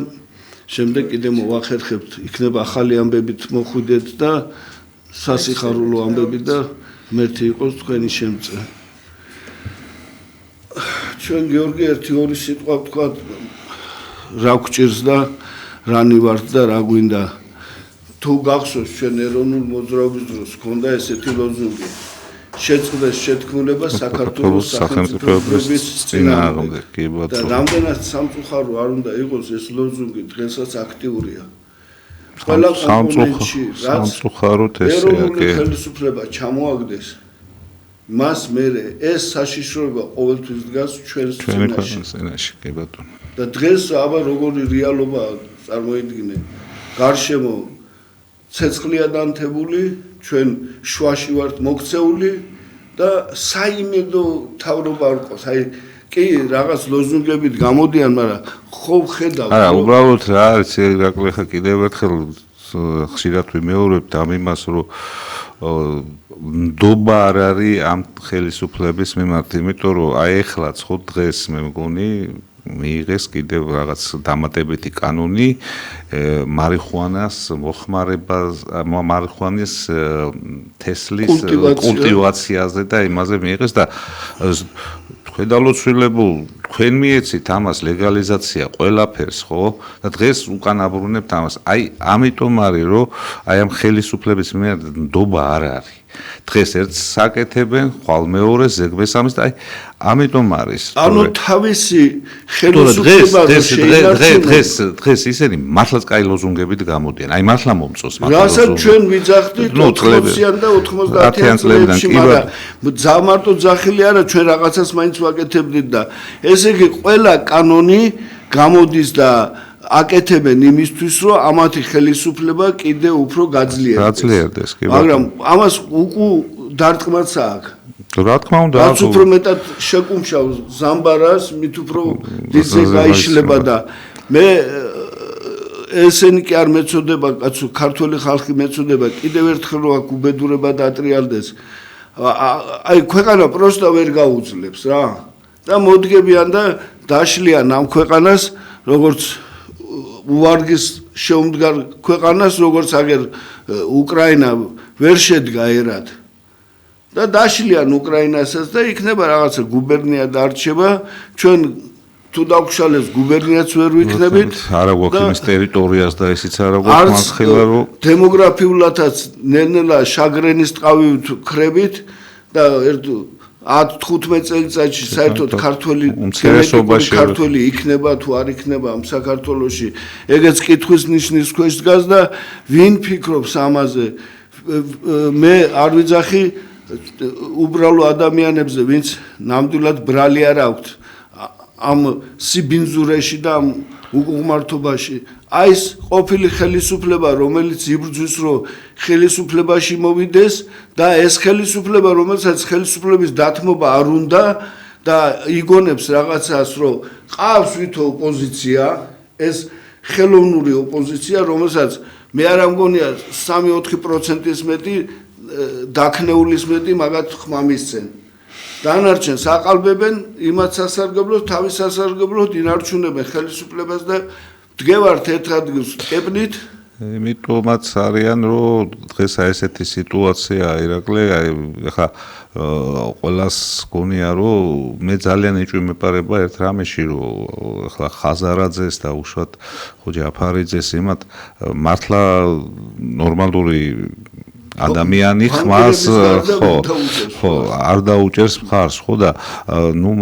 შემდეგ კიდე მოვახერხებთ იქნება ახალი ამბებით მოხვიდეთ და სასიხარულო ამბები და ღმერთი იყოს თქვენი შემწე ჩვენ გიორგი 1-2 სიტყვა ვთქვათ რა გვჭირს და რანი ვართ და რა გვინდა თუ გახსოვს ჩვენ ეროვნულ მოძრაობის დროს ჰქონდა ესეთი ლოზუნგი შეწყდეს შეთქმულება საქართველოს სახელმწიფოების წინააღმდეგ კი ბატონო და რამდენად სამწუხარო არ უნდა იყოს ეს ლოზუნგი დღესაც აქტიურია ყველა კომპონენტში სამწუხაროდ ესეა კი ხელისუფლება ჩამოაგდეს მას მერე ეს საშიშროება ყოველთვის დგას ჩვენს წინაშე კი ბატონო და დღეს აბა როგორი რეალობა წარმოიდგინე გარშემო ცეცხლია დანთებული ჩვენ შუაში ვართ მოქცეული და საიმედო თავრობა არ ყავს აი კი რაღაც ლოზუნგებით გამოდიან მაგრამ ხო ხედავ არა უბრალოდ რა არის ირაკლი ხა კიდევ ერთხელ ხშირად ვიმეორებთ ამ იმას რომ ნდობა არ არის ამ ხელისუფლების მიმართ, იმიტომ რომ აი ეხლაც ხო დღეს მე მგონი მიიღეს კიდევ რაღაც დამატებითი კანონი მარიხუანას მოხმარებას, მარიხუანის თესლის კულტივაციაზე და იმაზე მიიღეს და ხედავლოცვილებულ თქვენ მიეცით ამას ლეგალიზაცია ყველაფერს ხო და დღეს უკან აბრუნებთ ამას აი ამიტომ არის რომ აი ამ ხელისუფლების მიმართ ნდობა არ არის დღეს ერთს საკეთებენ ხვალ მეორეს ზეგბესამის და აი ამიტომ არის ანუ თავისი ხელისუფლება დღეს ისინი მართლაც კაი ლოზუნგებით გამოდიან აი მართლა მომწონს რასაც ჩვენ ვიძახდით 80-იან და 90-იან წლებებში მაგრამ მარტო ძახილი არა ჩვენ რაღაცას მაინც ვაკეთებდით და ესე იგი ყველა კანონი გამოდის და აკეთებენ იმისთვის რომ ამათი ხელისუფლება კიდე უფრო გაძლიერდეს მაგრამ ამას უკუ დარტყმაც აქვს რა თქმა უნდა რაც უფრო მეტად შეკუმშავ ზამბარას მით უფრო დიდზე გაიშლება და მე ესენი კი არ მეწოდება კაცო ქართული ხალხი მეწოდება კიდევ ერთხელ რომ აქ უბედურება დაატრიალდეს აი ქვეყანა პროსტა ვერ გაუძლებს რა და მოდგებიან და დაშლიან ამ ქვეყანას როგორც უვარგის შეუმდგარ ქვეყანას როგორც აგერ უკრაინა ვერ შედგა ერად და დაშლიან უკრაინასაც და იქნება რაღაცა გუბერნია დარჩება ჩვენ თუ დავქშალებს გუბერნიაც ვერ ვიქნებით არა გვაქვს იმის ტერიტორიას და ისიც არა გვაქვს მარხილა რომ დემოგრაფიულადაც ნელ-ნელა შაგრენის ტყავით ქრებით და 10-15 წელიწადში საერთოდ ქართველი იქნება თუ არ იქნება ამ საქართველოში ეგეც კითხვის ნიშნის ქვეშ დგას და ვინ ფიქრობს ამაზე მე არ ვიძახი უბრალო ადამიანებზე ვინც ნამდვილად ბრალი არ აქვთ ამ სიბინძურეში და ამ უყუღმართობაში აი ეს ყოფილი ხელისუფლება რომელიც იბრძვის რომ ხელისუფლებაში მოვიდეს და ეს ხელისუფლება რომელსაც ხელისუფლების დათმობა არ უნდა და იგონებს რაღაცას რომ ყავს ვითო ოპოზიცია ეს ხელოვნური ოპოზიცია რომელსაც მე არ ამგონია 3-4%-ის მეტი დაქნეულის მეტი მაგათ ხმა მისცენ დანარჩენს აყალბებენ იმათ სასარგებლოდ თავის სასარგებლოდ ინარჩუნებენ ხელისუფლებას და დგევართ ერთ ადგილს კეპნით იმიტომაც არიან რომ დღეს აი ესეთი სიტუაცია ირაკლი აი ხა ყველას გონია რომ მე ძალიან ეჭვმეპარება ერთ რამეში რომ ხა ხაზარაძეს და უშუალოდ ხოჯა აფარიძეს იმათ მართლა ნორმალური ადამიანი ხმას ხო არ დაუჭერს მხარს ხო და ნუ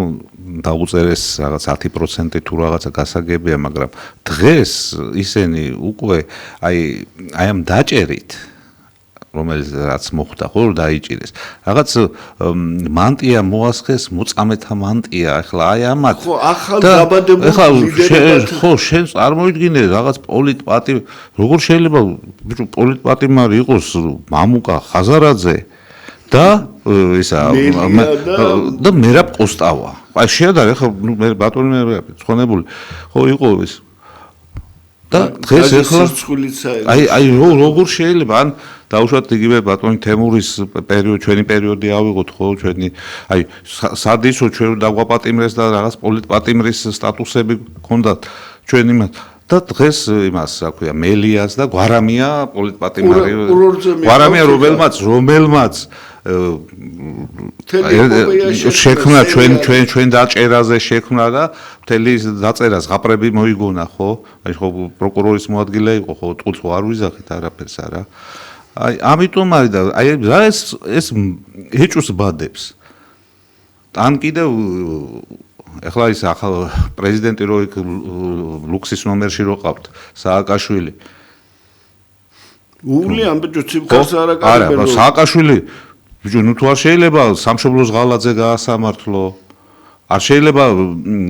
დაუწერეს რაღაც 10% თუ რაღაცა გასაგებია მაგრამ დღეს ისინი უკვე აი ამ დაჭერით რომელიც რაც მოხდა ხო დაიჭირეს რაღაც მანტია მოასხეს მოწამეთა მანტია ახლა აი ამათ ხო ახალ დაბადებული ლიდერებად ხო შენ წარმოიდგინე რაღაც პოლიტპატი როგორ შეიძლება ბიჭო პოლიტპატიმარი იყოს მამუკა ხაზარაძე და ისა და მერაბ კოსტავა აი შეადარე ხო მე ბატონი მე ცხონებული ხო იყო ის და დღეს ახლა აი როგორ შეიძლება ან დაუშვათ იგივე ბატონი თემურის პერიოდი ჩვენი პერიოდი ავიღოთ ხო ჩვენი აი სადისო ჩვენ დაგვაპატიმრეს და რაღაც პოლიტპატიმრის სტატუსები ჰქონდათ ჩვენ იმას და დღეს იმას რა ქვია მელიას და გვარამია პოლიტპატიმარი გვარამია რომელმაც შექმნა ჩვენ დაჭერაზე შექმნა და მთელი დაწერას ღაპრები მოიგონა ხო აი ხო პროკურორის მოადგილე იყო ხო ტყუილს არ ვიზახით არაფერს არა აი ამიტომ არის და აი რა ეს ეჭვს ბადებს თან კიდევ ეხლა ის ახალ პრეზიდენტი რო იქ ლუქსის ნომერში რო ყავთ სააკაშვილი ული ამ ბიჭო ციფრს არ აკარებენ არა სააკაშვილი ბიჭო ნუ თუ არ შეიძლება სამშობლოს ღალაძე გაასამართლო არ შეიძლება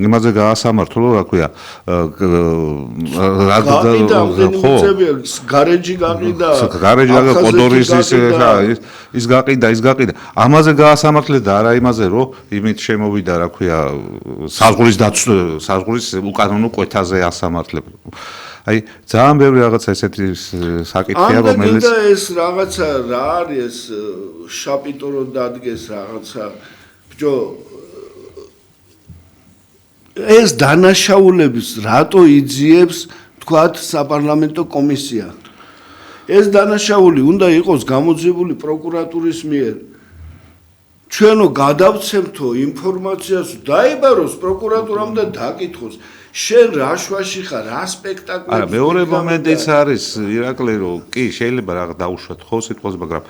იმაზე გაასამართლო რა ქვია ხო გარეჯი გაყიდა გარეჯი კოდორის ის გაყიდა ამაზე გაასამართლე და არა იმაზე რომ იმით შემოვიდა რა ქვია საზღურის უკანონო კვეთაზე ასამართლებ აი ძალიან ბევრი რაღაცა ესეთი საკითხია რომელიც და ეს რაღაცა რა არის ეს შაპიტორო დადგეს რაღაცა ბიჭო ეს დანაშაულების რატო იძიებს თქვათ საპარლამენტო კომისია ეს დანაშაული უნდა იყოს გამოძიებული პროკურატურის მიერ ჩვენო გადავცემთო ინფორმაციას დაიბაროს პროკურატურამ და დაკითხოს შენ რა შვაში ხარ რა სპექტაკლი არა მეორე მომენტიც არის ირაკლი რომ კი შეიძლება რაღაც დაუშვათ ხო სიტყვას მაგრამ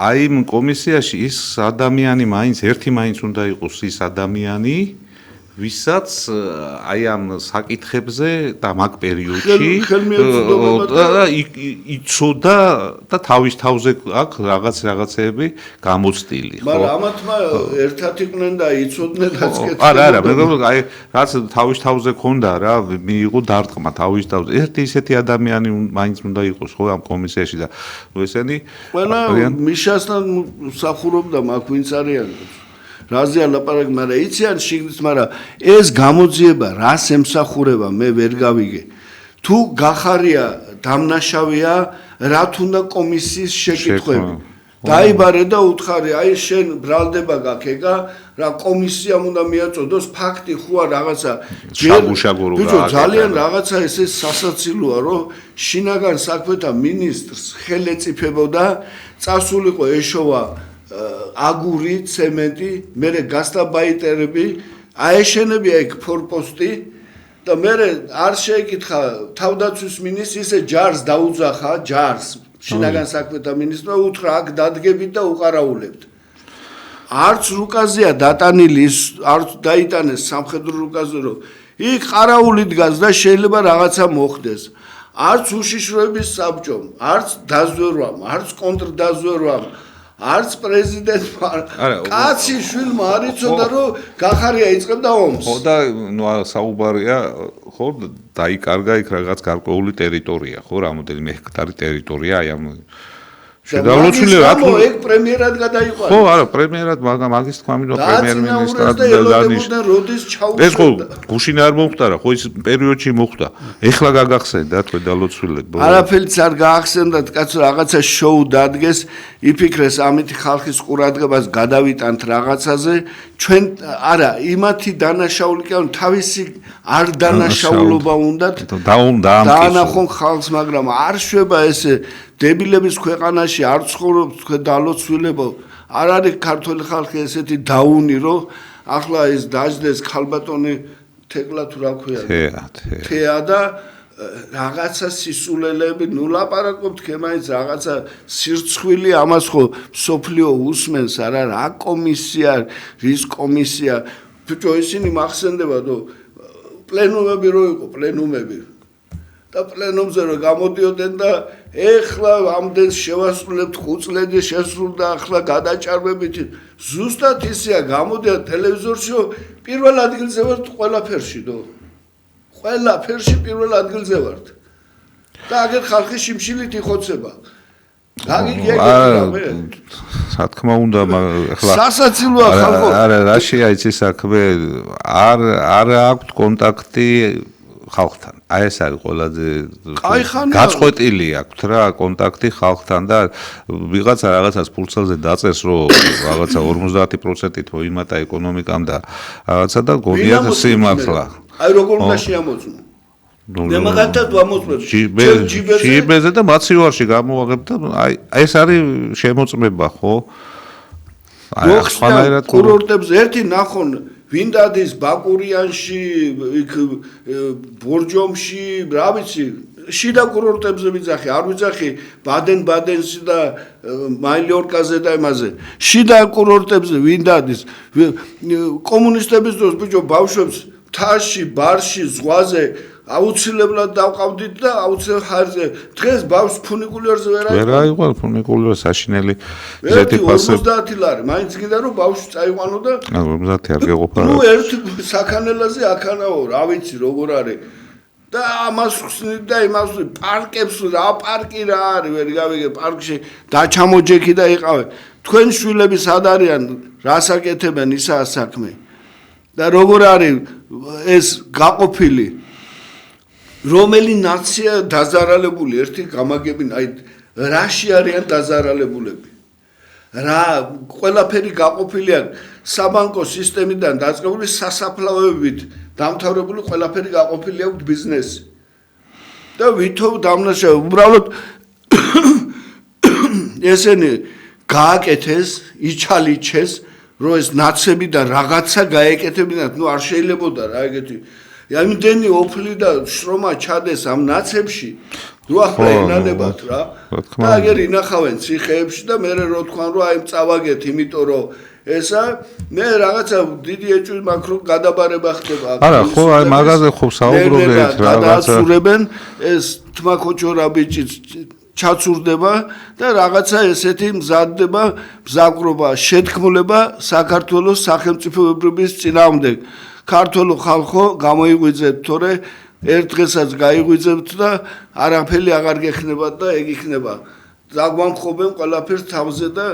აი იმ კომისიაში ის ადამიანი მაინც უნდა იყოს ის ადამიანი ვისაც აი ამ საკითხებზე და მაგ პერიოდში იცოდა და თავის თავზე აქ რაღაცეები გამოცდილი ხო მაგრამ ამათმა ერთად იყვნენ და იცოდნენ რაც კეთდება არა მე აი რაც თავის თავზე ქონდა რა მიიღო დარტყმა თავის თავზე ერთი ისეთი ადამიანი მაინც უნდა იყოს ხო ამ კომისიაში და ესენი ყველა მიშასთან მსახურობდა მაგ ვინც არიან რაზეა ლაპარაკი, მაგრამ იციან შიგნით, მაგრამ ეს გამოძიება რას ემსახურება, მე ვერ გავიგე. თუ გახარია დამნაშავეა, რა თუნდა კომისიის შეკითხვები. დაიბარე და უთხარი, აი შენ ბრალდება გაქეგა, რა კომისიამ უნდა მიაწოდოს ფაქტი ხუა რაღაცა. ბიჭო, ძალიან რაღაცა ესე სასაცილოა, რომ შინაგან საქმეთა მინისტრს ხელი ეწიფებოდა, წასულიყო ეშოვა აგური, ცემენტი, მერე გასტაბაიტერები, აეშენებია იქ ფორპოსტი და მერე არ შეეკითხა თავდაცვის მინისტრს ისე ჯარს დაუძახა, ჯარს, შინაგან საქმეთა მინისტრმა უთხრა აქ დადგებით და უყარაულებთ. არც რუკაზეა დატანილი, არც დაიტანეს სამხედრო რუკაზე, რომ იქ ყარაული დგას და შეიძლება რაღაცა მოხდეს. არც უშიშროების საბჭომ, არც დაზვერვამ, არც კონტრდაზვერვამ არც პრეზიდენტმა კაცი შვილმა არ იცოდა რომ გახარია იწყებდა ომს. ხო და ნუ საუბარია ხო დაიკარგა იქ რაღაც გარკვეული ტერიტორია ხო რამოდენიმე ჰექტარი ტერიტორია აი ამ შედავლოცული რა თქმა უნდა ეგ პრემიერად გადაიყვანა. ხო არა პრემიერად მაგის თქვა მინდა პრემიერ-მინისტრად დანიშნა. ეს ხო გუშინ არ მოხდა ხო ის პერიოდში მოხდა. ეხლა გაგახსენდა თქვენ დალოცვილებ. არაფერიც არ გაახსენდათ კაცო რაღაცა შოუ დადგეს იფიქრეს ამით ხალხის ყურადღებას გადავიტანთ რაღაცაზე ჩვენ არა იმათი დანაშაული კი თავისი არ დანაშაულობა უნდათ დაანახონ ხალხს მაგრამ არ შვება ესე დებილების ქვეყანაში არ ცხოვრობს თქვენ დალოცვილებო არ არის ქართული ხალხი ესეთი დაუნი რომ ახლა ეს დაждდეს ქალბატონი თეკლა თუ რა ქვია თეა და რაღაცა სისულელები ნუ ლაპარაკობთ ქემაიც რაღაცა სირცხვილი ამას ხო სოფლიო უსმენს არა რა კომისია რის კომისია ბიჭო ისინი მახსენდება რომ პლენუმები რო იყო პლენუმები და პლენუმზე რო გამოდიოდნენ და ეხლა ამდენს შევასრულებთ 5 წლები შესრულდა ახლა გადაჭარბებით ზუსტად ისეა გამოდია ტელევიზორში პირველ ადგილზე ვართ ყველაფერში დო ყველაფერში პირველ ადგილზე ვართ და აგერ ხალხი შიმშილით იხოცება გაგიგია მე რა თქმა უნდა ახლა სასაცილოა ხალხო არა რაშია იცი საქმე არ აქვს კონტაქტი ხალხთან აი ეს არის ყველაზე გაწყვეტილი აქვს რა კონტაქტი ხალხთან და ვიღაცა რაღაცას ფურცელზე დაწეს რომ რაღაცა 50%-ით მოიმატა ეკონომიკამ და რაღაცა და გონია სიმართლა აი როგორ უნდა შეამოწმო მე მაგათაც ვამოწმებ ჯიბეზე და მაცივარში გამოვაღებ და აი ეს არის შემოწმება ხო აი სხვანაირად კურორტებზე ერთი ნახონ ვინ დადის ბაკურიანში იქ ბორჯომში რა ვიცი შიდა კურორტებზე ვიძახი არ ვიძახი ბადენ-ბადენში და მაილიორკაზე და იმაზე შიდა კურორტებზე ვინ დადის კომუნისტების დროს ბიჭო ბავშვებს მთაში ბარში ზღვაზე აუცილებლად დავყავდით და აუცილებლად ხარზე დღეს ბავშვს ფუნიკულიორზე ვერ აიყვან ფუნიკულიორ საშინელი ზეთი ფასე 50 ლარი მაინც გინდა რომ ბავშვს წაიყვანო და 50 არ გეყოფა ნუ ერთ საქანელაზე აქანაო რა ვიცი როგორ არის და ამას ხსნით და იმას პარკებს რა პარკი რა არის ვერ გავიგე პარკში დაჩამოჯექი და იყავე თქვენ შვილები სად არიან რას აკეთებენ ისაა საქმე და როგორ არის ეს გაყოფილი რომელი ნაცია დაზარალებული ერთი გამაგებინა აი რაში არიან დაზარალებულები რა ყველაფერი გაყოფილია საბანკო სისტემიდან დაწყებული სასაფლავებით დამთავრებული ყველაფერი გაყოფილი აქვს ბიზნესი და ვითომ დამნაშავე უბრალოდ ესენი გააკეთეს იჩალიჩეს რომ ეს ნაცები და რაღაცა გაეკეთებინათ ნუ არ შეიძლებოდა რა ეგეთი იმდენი ოფლი და შრომა ჩადეს ამ ნაცებში რო ახლა ენანებათ რა და აგერ ინახავენ ციხეებში და მე რო თქვან რომ აი წავაგეთ იმიტომ რომ ესა მე რაღაცა დიდი ეჭვი მაქვს რომ გადაბარება ხდება არა ხო აი მაგაზე ხო საუბრობთ რაღაცა გადაასურებენ ეს თმაქოჩორა ბიჭი ჩაცურდება და რაღაცა ესეთი მზადდება მზაკრობა შეთქმულება საქართველოს სახელმწიფოებრების წინააღმდეგ ქართულო ხალხო გამოიღვიძეთ თორე ერთ დღესაც გაიღვიძებთ და არაფერი აღარ გექნებათ და ეგ იქნება დაგვამხობენ ყველაფერს თავზე და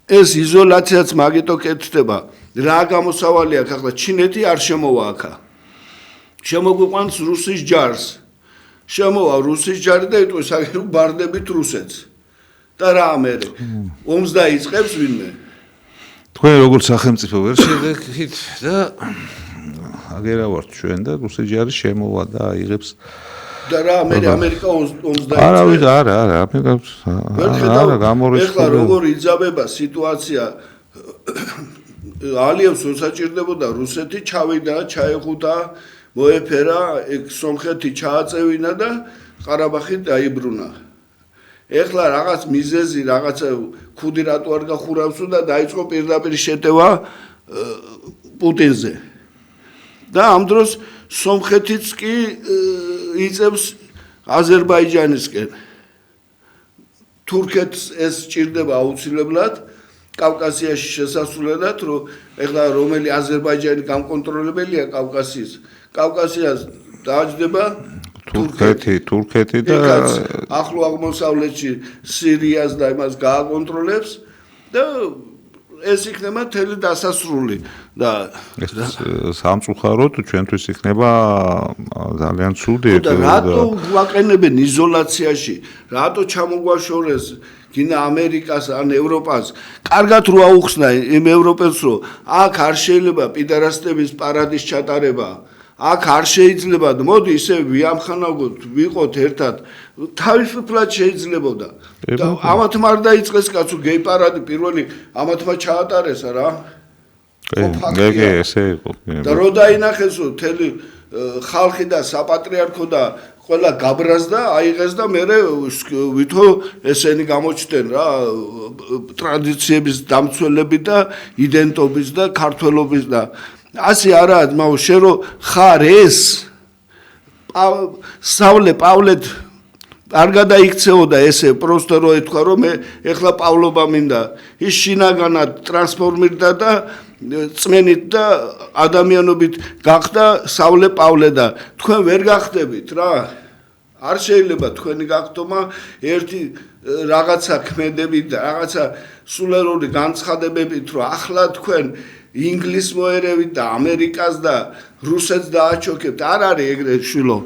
ეს იზოლაციაც მაგიტო კეთდება რა გამოსავალი აქვს ახლა ჩინეთი არ შემოვა აქა შემოგვიყვანს რუსის ჯარს შემოვა რუსის ჯარი და იტყვის აგერ ბარდებით რუსეთს და რა ამერე ომს დაიწყებს ვინმე თქვენ როგორც სახელმწიფო ვერ შეგეხით და აგერა ვართ ჩვენ და რუსი ჯარი შემოვა და აიღებს და რა ამერიკა ომს არა დაიწყებს არა გამორიცხული ეხლა როგორ იძაბება სიტუაცია ალიევს მოსაჭირდებოდა რუსეთი ჩავიდა ჩაეხუტა მოეფერა ეგ სომხეთი ჩააწევინა და ყარაბაღი დაიბრუნა ეხლა რაღაც მიზეზი რაღაცა ქუდი რატო არ გახურავსო და დაიწყო პირდაპირ შეტევა პუტინზე და ამ დროს სომხეთიც კი იწევს აზერბაიჯანისკენ თურქეთს ეს სჭირდება აუცილებლად კავკასიაში შესასვლელად რომ ეხლა რომელი აზერბაიჯანი გამკონტროლებელია კავკასიას დააჯდება თურქეთი და ახლო აღმოსავლეთში სირიას და იმას გააკონტროლებს და ეს იქნება თელი დასასრული და სამწუხაროდ ჩვენთვის იქნება ძალიან ცუდი და რატო ვაყენებენ იზოლაციაში რატო ჩამოგვაშორეს გინა ამერიკას ან ევროპას კარგად რო აუხსნა იმ ევროპელს რომ აქ არ შეიძლება პიდარასტების პარადის ჩატარება აქ არ შეიძლება მოდი ისე ვიამხანაგოთ ვიყოთ ერთად თავისუფლად შეიძლებოდა და ამათმა არ დაიწყეს კაცო გეი პარადი პირველი ამათმა ჩაატარესა რა კი ესე იყო და რო დაინახესო თელი ხალხი და საპატრიარქო და ყველა გაბრაზდა აიღეს და მე ვითო ესენი გამოჩნდნენ რა ტრადიციების დამცველები და იდენტობის და ქართველობის და ასე არა ძმაო შენ რო ხარ ეს სავლე პავლეთ არ გადაიქცეოდა ესე პროსტო რო ეთქვა რომ მე ეხლა პავლობა მინდა ის შინაგანად ტრანსფორმირდა და წმენით და ადამიანობით გახდა სავლე პავლე და თქვენ ვერ გახდებით რა არ შეიძლება თქვენი გახდომა ერთი რაღაცა ქმედებით და რაღაცა სულელური განცხადებებით რომ ახლა თქვენ ინგლისს მოერევით და ამერიკას და რუსეთს დააჩოქებთ არ არის ეგრე შვილო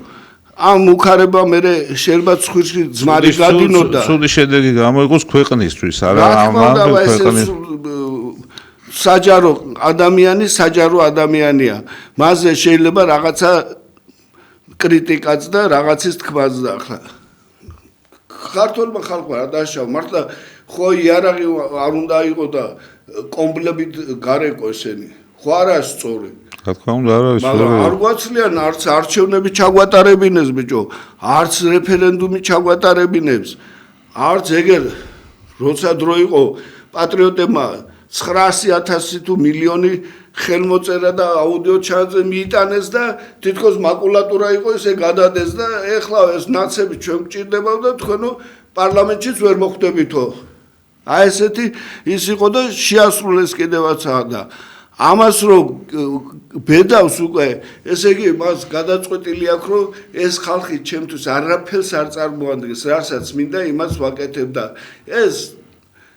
ამ უხარება მე შეიძლება ცხვირში ძმარი გადინოდა სული შედეგი გამოიყოს ქვეყნისთვის არა ამ ქვეყნის საჯარო ადამიანია მასზე შეიძლება რაღაცა კრიტიკაც და რაღაცის თქმაც და ახლა ქართულმა ხალხმა რა დაშავა მართლა ხო იარაღი არ უნდა იყო და კომბლებით გარეკო ესენი ხო არა სწორი რა თქმა უნდა არ არის მაგრამ არ გვაცლიან არც არჩევნები ჩაგვატარებინეს ბიჭო არც რეფერენდუმი ჩაგვატარებინებს არც ეგერ როცა დრო იყო პატრიოტებმა 900,000 თუ მილიონი ხელმოწერა და აუდიო ჩაძე მიიტანეს და თითქოს მაკულატურა იყო ესე გადადეს და ეხლა ეს ნაცები ჩვენ გჭირდება და თქვენო პარლამენტშიც ვერ მოხვდებითო აი ესეთი ის იყო და შეასრულეს კიდევაცა და ამას რომ ბედავს უკვე ესე იგი მას გადაწყვეტილი აქვს რომ ეს ხალხი ჩემთვის არაფერს არ წარმოადგენს რასაც მინდა იმას ვაკეთებ და ეს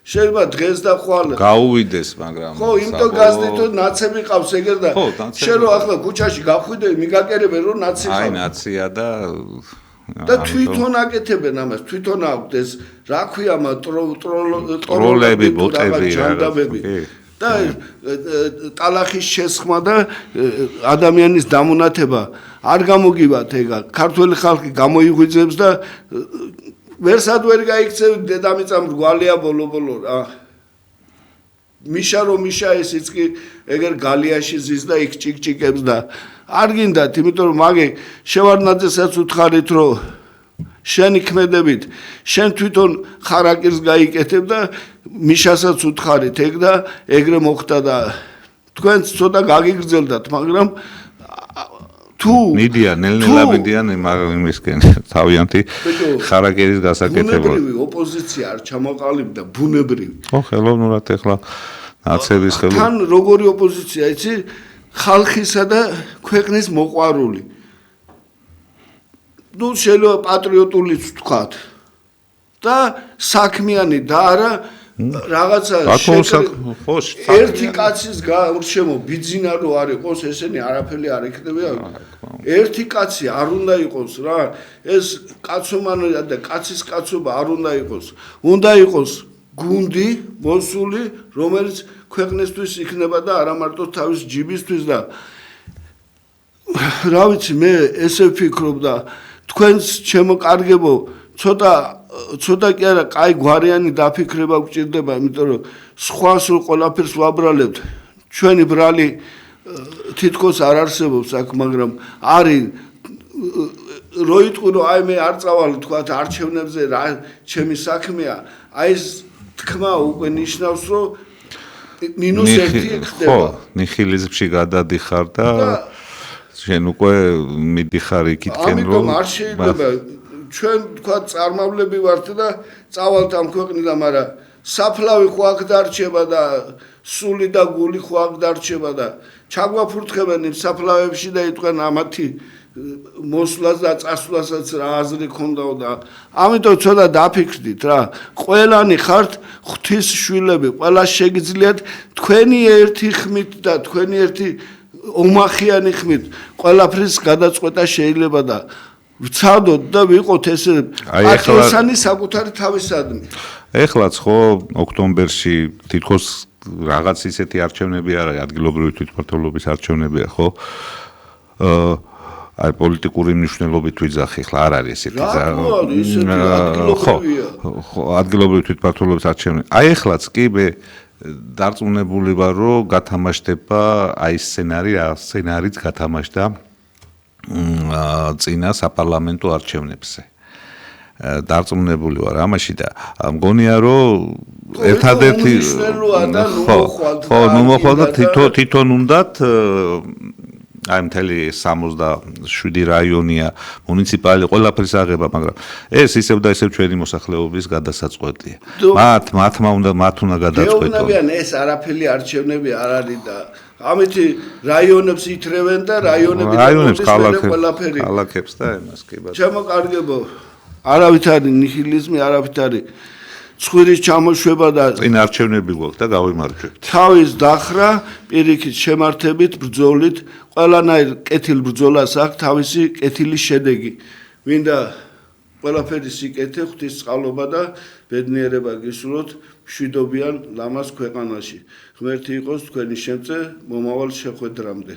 შეიძლება დღეს და ხვალ გაუვიდეს, მაგრამ ხო, იმიტომ გაზდითო ნაცები ყავს ეგერ და შენ რო ახლა ქუჩაში გავხვიდე, მიგაკერებენ რომ ნაცი ყავს. აი ნაცია და თვითონ აკეთებენ ამას, თვითონ აქვთ ეს რა ქვია მა ტროლები, ბოტები, ჯანდაბები. და ტალახის შესხმა და ადამიანის დამონათება არ გამოგივათ ეგა. ქართველი ხალხი გამოიღვიძებს და ვერსად ვერ გაიქცევთ დედამიწა მრგვალია ბოლო-ბოლო რა. მიშა რომ მიშა ესიც კი ეგერ გალიაში ზის და იქ ჭიკჭიკებს და არ გინდათ, იმიტომ რომ მაგე შევარდნაძესაც უთხარით რომ შენი ქმედებით შენ თვითონ ხარაკირს გაიკეთებ და მიშასაც უთხარით ეგ და ეგრე მოხდა და თქვენც ცოტა გაგიგრძელდათ, მაგრამ თუ მიდიან ნელ-ნელა მიდიან იმისკენ თავიანთი ხარაკერის გასაკეთებლად. ბუნებრივი ოპოზიცია არ ჩამოყალიბდა, ბუნებრივი. ხო, ხელოვნურად ეხლა ნაცების ხელოვნურად. თან როგორი ოპოზიცია, იცი, ხალხისა და ქვეყნის მოყვარული. ნუ შეიძლება პატრიოტულიც ვთქვათ. და საქმიანი და არა რაღაცა ერთი კაცის გამორჩემო ბიძინა რო არ იყოს, ესენი არაფერი არ იქნება. ერთი კაცი არ უნდა იყოს რა, ეს კაცომანია და კაცის კაცობა არ უნდა იყოს. უნდა იყოს გუნდი მოსული, რომელიც ქვეყნისთვის იქნება და არა მარტო თავის ჯიბისთვის და რა ვიცი, მე ესე ვფიქრობ და თქვენს ჩემო კარგებო, ცოტა კი არა, კაი გვარიანი დაფიქრება გვჭირდება, იმიტომ რომ სხვას რო ყველაფერს ვაბრალებთ, ჩვენი ბრალი თითქოს არ არსებობს აქ, მაგრამ არის რო იტყვი რომ აი მე არ წავალ თქვათ არჩევნებზე რა ჩემი საქმეა, აი ეს თქმა უკვე ნიშნავს რომ -1 ხდება. ხო, ნიხილიზმში გადადიხარ და შენ უკვე მიდიხარ იქითკენ რომ ამიტომ არ შეიძლება ჩვენ თქვა წარმავლები ვართ და წავალთ ამ ქვეყნიდან, მაგრამ საფლავი ხო აქ დარჩება და სული და გული ხო აქ დარჩება და ჩაგვაფურთხებენ იმ საფლავებში და იტყვენ ამათი მოსვლას და წასვლასაც რა აზრი ქონდაო და ამიტომ ცოტა დაფიქრდით რა. ყველანი ხართ ღვთის შვილები, ყველა შეგიძლიათ თქვენი ერთი ხმით და თქვენი ერთი ომახიანი ხმით ყველაფრის გადაწყვეტა შეიძლება და ვცადოთ და ვიყოთ ესე პატრიოტანი საკუთარი თავისადმი. ეხლაც ხო ოქტომბერში თითქოს რაღაც ისეთი არჩევნები არის, ადგილობრივი თვითმმართველობის არჩევნებია, ხო? აი პოლიტიკური მნიშვნელობით ვიძახი, ხლა არ არის ესეთი ხო, ადგილობრივი თვითმმართველობის არჩევნები. აი ეხლაც კი მე დარწმუნებული ვარ, რომ გათამაშდება აი სცენარიც გათამაშდა წინა საპარლამენტო არჩევნებზე. დარწმუნებული ვარ ამაში და მგონია რომ ერთადერთი ხო, ნუ მოხვალ და თვითონ უნდათ აი მთელი 67 რაიონია მუნიციპალური ყველაფრის აღება, მაგრამ ეს ისევ და ისევ ჩვენი მოსახლეობის გადასაწყვეტია. მათ უნდა გადაწყვეტონ. გეუბნებიან ეს არაფერი არჩევნები არ არის და ამითი რაიონებს ითრევენ და რაიონების ქალაქებს და იმას კი ბატონო. ჩემო კარგებო, არავით არის ნიჰილიზმი, არავით არის ცხვირის ჩამოშვება და წინ არჩევნები გვაქვს და გავიმარჯვებთ. თავის დახრა პირიქით შემართებით ბრძოლით, ყველანაირ კეთილ ბრძოლას აქვს თავისი კეთილი შედეგი. მინდა ყველაფერი სიკეთე, ღვთის წყალობა და ბედნიერება გისურვოთ მშვიდობიან ლამაზ ქვეყანაში. ღმერთი იყოს თქვენი შემწე მომავალ შეხვედრამდე.